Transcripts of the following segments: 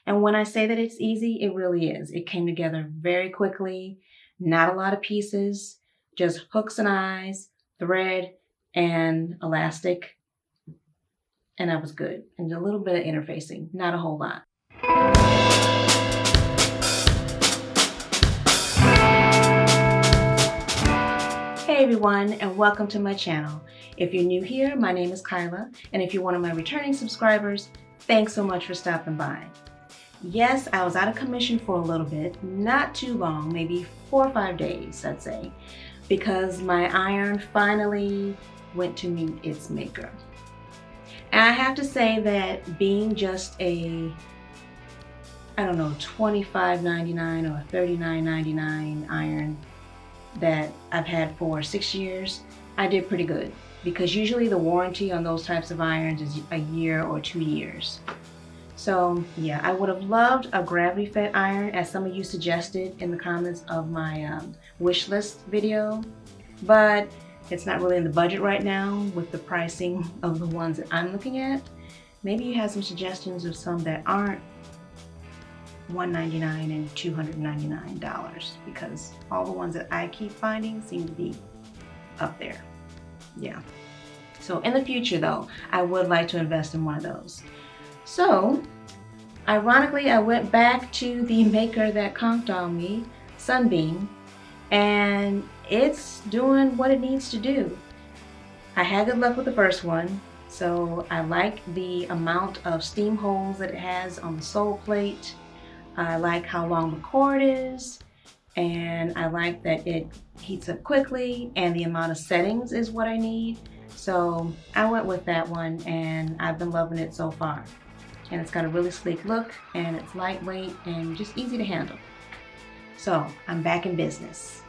And when I say that it's easy, it really is. It came together very quickly, not a lot of pieces, just hooks and eyes, thread, and elastic. And that was good. And a little bit of interfacing, not a whole lot. Hey everyone, and welcome to my channel. If you're new here, my name is Kyla, and if you're one of my returning subscribers, thanks so much for stopping by. Yes, I was out of commission for a little bit, not too long, maybe 4 or 5 days, I'd say, because my iron finally went to meet its maker. And I have to say that being just a, $25.99 or $39.99 iron that I've had for 6 years, I did pretty good, because usually the warranty on those types of irons is a year or 2 years. So yeah, I would have loved a gravity fed iron, as some of you suggested in the comments of my wish list video, but it's not really in the budget right now with the pricing of the ones that I'm looking at. Maybe you have some suggestions of some that aren't $199 and $299, because all the ones that I keep finding seem to be up there. Yeah. So in the future though, I would like to invest in one of those. So ironically, I went back to the maker that conked on me, Sunbeam, and it's doing what it needs to do. I had good luck with the first one, so I like the amount of steam holes that it has on the sole plate. I like how long the cord is, and I like that it heats up quickly, and the amount of settings is what I need. So I went with that one, and I've been loving it so far. And it's got a really sleek look, and it's lightweight and just easy to handle. So I'm back in business.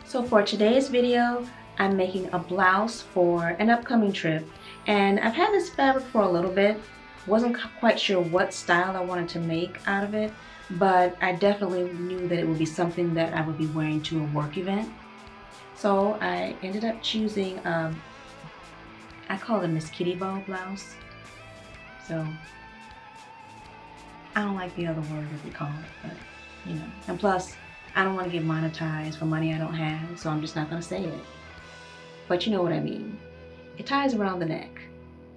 So for today's video, I'm making a blouse for an upcoming trip, and I've had this fabric for a little bit. Wasn't quite sure what style I wanted to make out of it, but I definitely knew that it would be something that I would be wearing to a work event. So I ended up choosing, I call it a Miss Kitty Bow blouse. So I don't like the other word that we call it, but you know, and plus I don't want to get monetized for money I don't have, so I'm just not going to say it. But you know what I mean. It ties around the neck,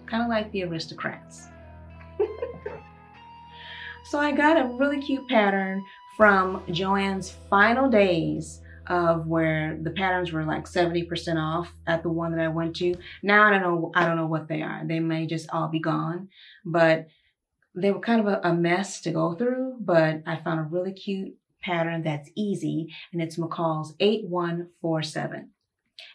kind of like the aristocrats. So I got a really cute pattern from Joann's final days of where the patterns were like 70% off at the one that I went to. Now I don't know what they are. They may just all be gone, but they were kind of a mess to go through, but I found a really cute pattern that's easy, and it's McCall's 8147.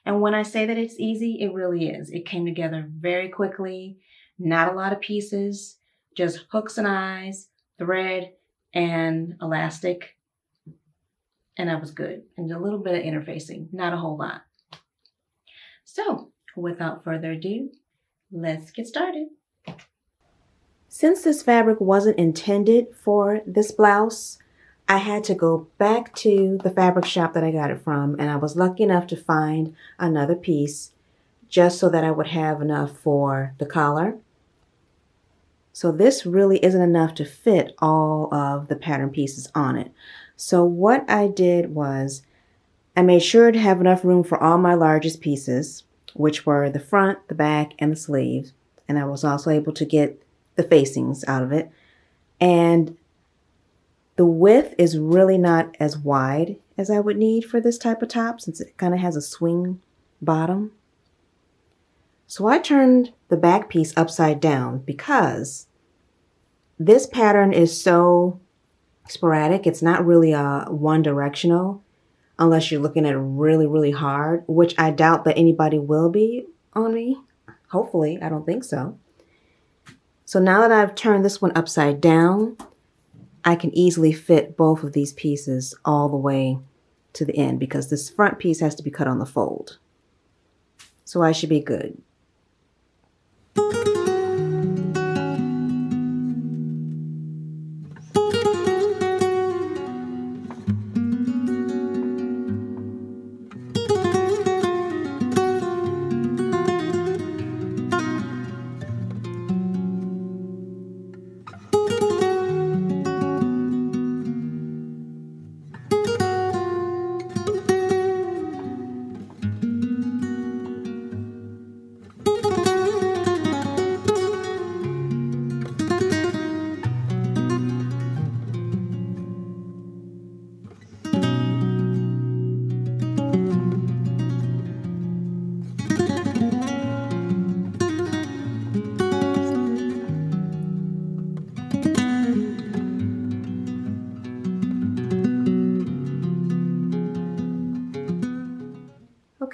And when I say that it's easy, it really is. It came together very quickly, not a lot of pieces, just hooks and eyes, thread, and elastic. And that was good. And a little bit of interfacing, not a whole lot. So without further ado, let's get started. Since this fabric wasn't intended for this blouse, I had to go back to the fabric shop that I got it from, and I was lucky enough to find another piece just so that I would have enough for the collar. So this really isn't enough to fit all of the pattern pieces on it. So what I did was I made sure to have enough room for all my largest pieces, which were the front, the back, and the sleeves. And I was also able to get the facings out of it. And the width is really not as wide as I would need for this type of top, since it kind of has a swing bottom. So I turned the back piece upside down because this pattern is so sporadic. It's not really one directional unless you're looking at it really, really hard, which I doubt that anybody will be on me. Hopefully, I don't think so. So now that I've turned this one upside down, I can easily fit both of these pieces all the way to the end, because this front piece has to be cut on the fold. So I should be good.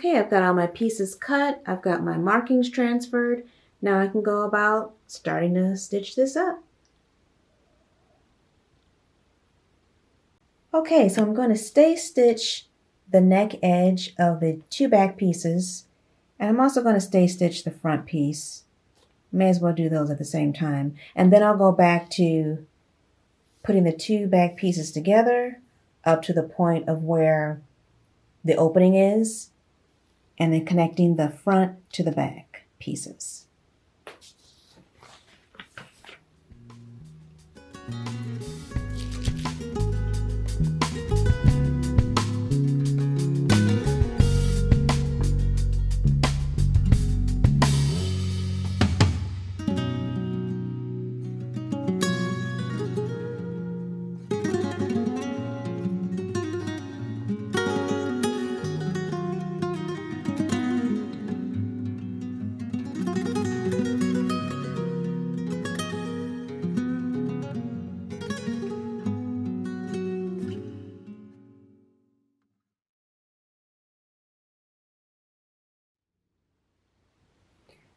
Okay, I've got all my pieces cut. I've got my markings transferred. Now I can go about starting to stitch this up. Okay, so I'm going to stay stitch the neck edge of the two back pieces, and I'm also going to stay stitch the front piece. May as well do those at the same time. And then I'll go back to putting the two back pieces together up to the point of where the opening is, and then connecting the front to the back pieces.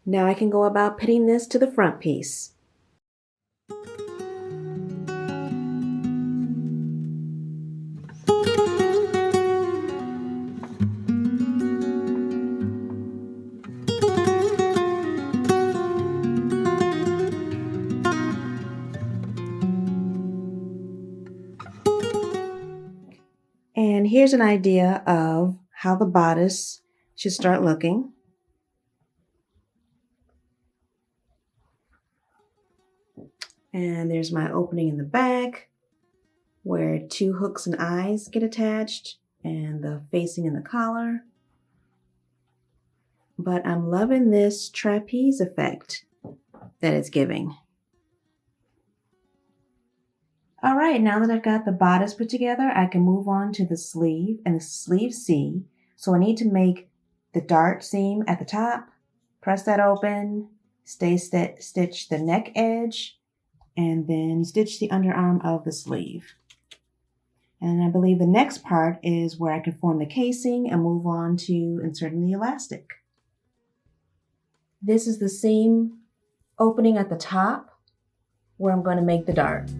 Now I can go about pinning this to the front piece. And here's an idea of how the bodice should start looking. And there's my opening in the back where two hooks and eyes get attached and the facing in the collar. But I'm loving this trapeze effect that it's giving. All right, now that I've got the bodice put together, I can move on to the sleeve and the sleeve C. So I need to make the dart seam at the top, press that open, stitch the neck edge, and then stitch the underarm of the sleeve. And I believe the next part is where I can form the casing and move on to inserting the elastic. This is the seam opening at the top where I'm going to make the dart.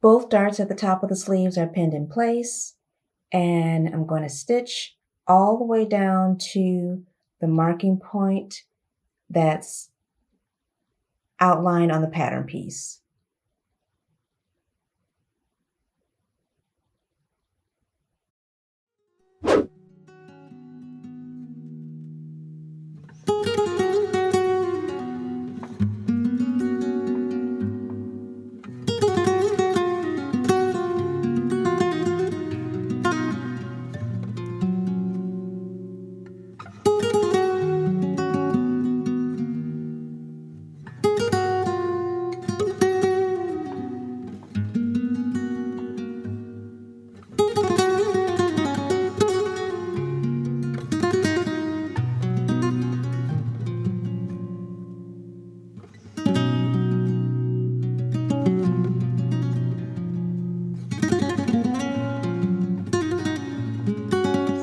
Both darts at the top of the sleeves are pinned in place, and I'm going to stitch all the way down to the marking point that's outlined on the pattern piece.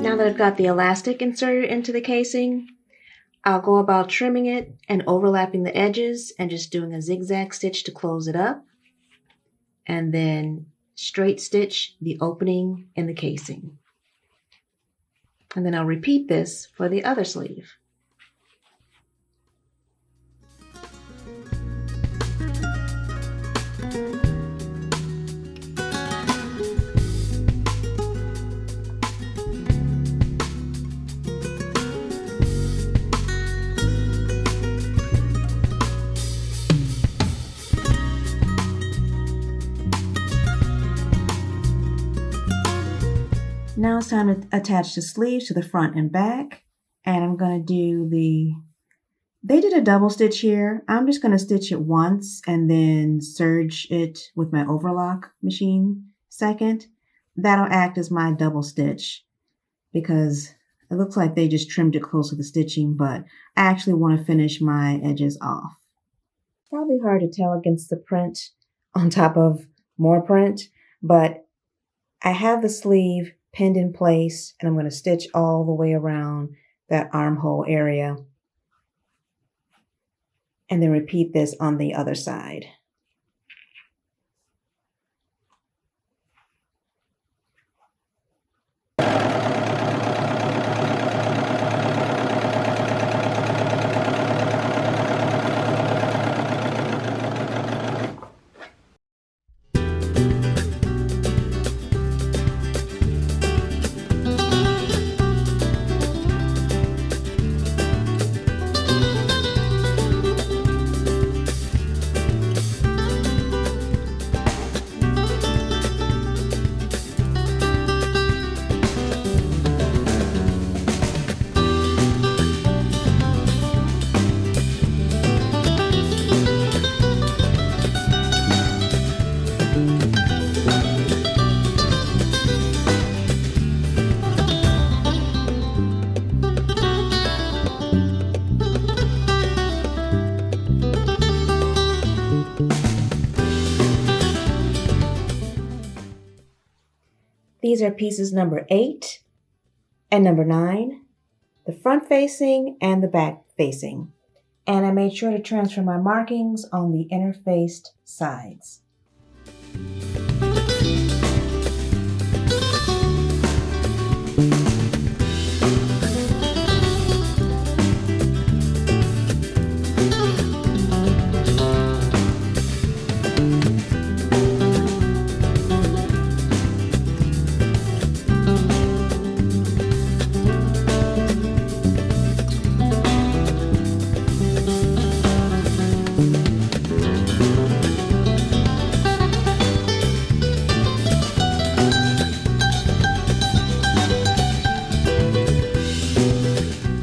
Now that I've got the elastic inserted into the casing, I'll go about trimming it and overlapping the edges and just doing a zigzag stitch to close it up, and then straight stitch the opening in the casing. And then I'll repeat this for the other sleeve. Now it's time to attach the sleeves to the front and back. And I'm going to do they did a double stitch here. I'm just going to stitch it once and then serge it with my overlock machine second. That'll act as my double stitch because it looks like they just trimmed it close to the stitching, but I actually want to finish my edges off. Probably hard to tell against the print on top of more print, but I have the sleeve pinned in place and I'm going to stitch all the way around that armhole area and then repeat this on the other side. These are pieces number 8 and number 9, the front facing and the back facing. And I made sure to transfer my markings on the interfaced sides.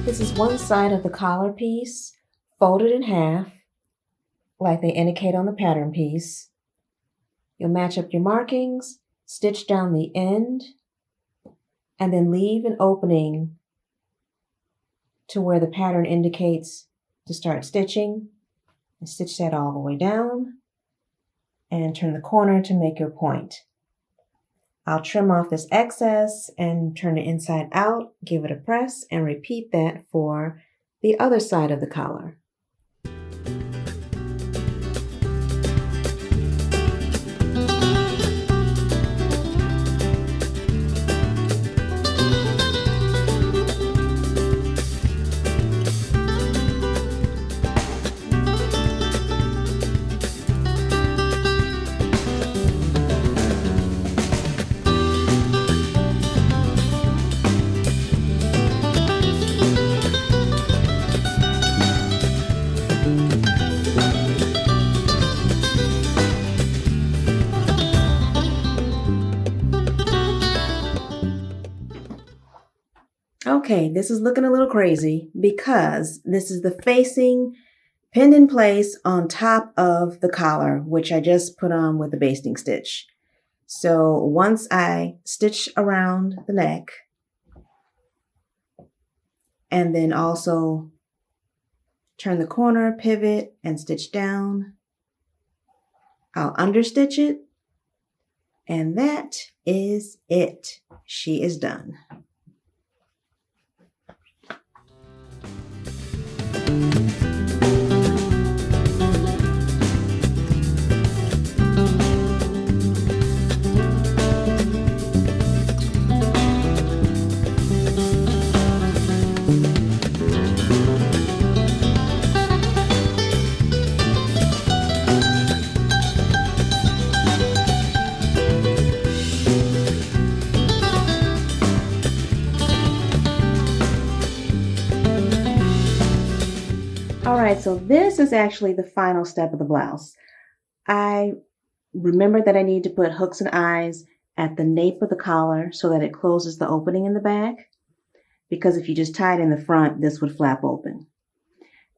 This is one side of the collar piece, folded in half, like they indicate on the pattern piece. You'll match up your markings, stitch down the end, and then leave an opening to where the pattern indicates to start stitching. And stitch that all the way down, and turn the corner to make your point. I'll trim off this excess and turn it inside out, give it a press, and repeat that for the other side of the collar. Okay, this is looking a little crazy because this is the facing pinned in place on top of the collar, which I just put on with the basting stitch. So once I stitch around the neck and then also turn the corner, pivot, and stitch down, I'll understitch it, and that is it. She is done. Alright, so this is actually the final step of the blouse. I remembered that I need to put hooks and eyes at the nape of the collar so that it closes the opening in the back, because if you just tie it in the front, this would flap open.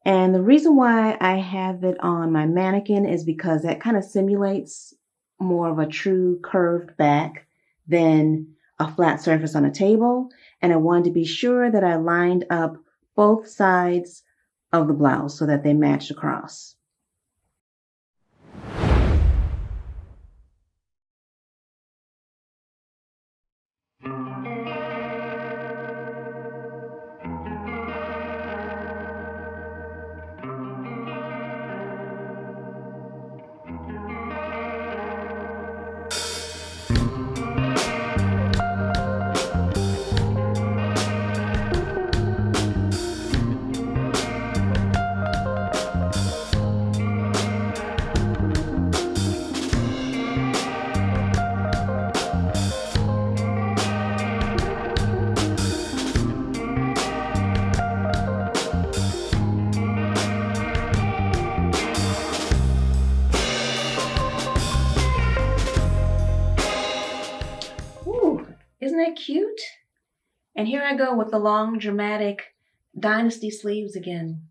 And the reason why I have it on my mannequin is because that kind of simulates more of a true curved back than a flat surface on a table. And I wanted to be sure that I lined up both sides of the blouse so that they matched across. Isn't that cute? And here I go with the long, dramatic dynasty sleeves again.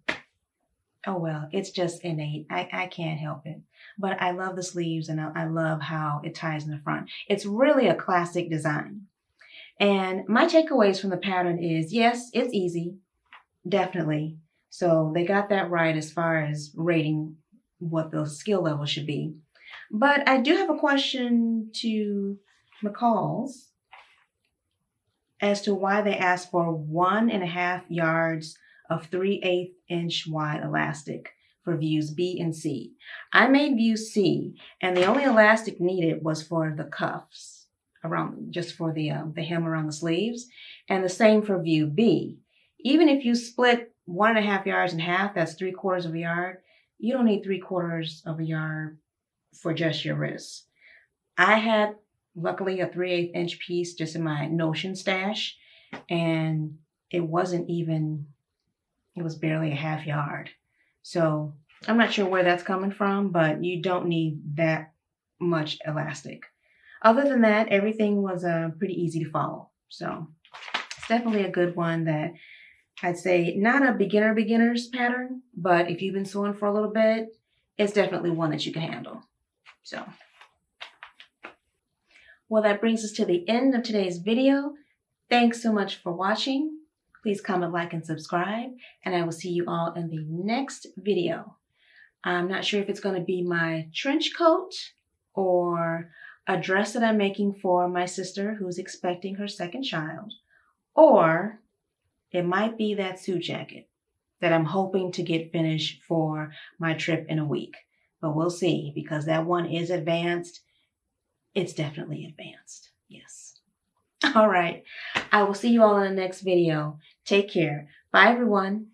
Oh, well, it's just innate. I can't help it. But I love the sleeves, and I love how it ties in the front. It's really a classic design. And my takeaways from the pattern is, yes, it's easy, definitely. So they got that right as far as rating what the skill level should be. But I do have a question to McCall's as to why they asked for 1.5 yards of 3/8 inch wide elastic for views B and C. I made view C, and the only elastic needed was for the cuffs, around just for the hem around the sleeves, and the same for view B. Even if you split 1.5 yards in half, that's 3/4 of a yard. You don't need 3/4 of a yard for just your wrists. I had luckily a 3/8 inch piece just in my Notion stash, and it wasn't even, it was barely a half yard. So I'm not sure where that's coming from, but you don't need that much elastic. Other than that, everything was pretty easy to follow. So it's definitely a good one that I'd say not a beginner's pattern, but if you've been sewing for a little bit, it's definitely one that you can handle. So, well, that brings us to the end of today's video. Thanks so much for watching. Please comment, like, and subscribe, and I will see you all in the next video. I'm not sure if it's going to be my trench coat or a dress that I'm making for my sister who's expecting her second child, or it might be that suit jacket that I'm hoping to get finished for my trip in a week. But we'll see, because that one is advanced. It's definitely advanced. Yes. All right. I will see you all in the next video. Take care. Bye, everyone.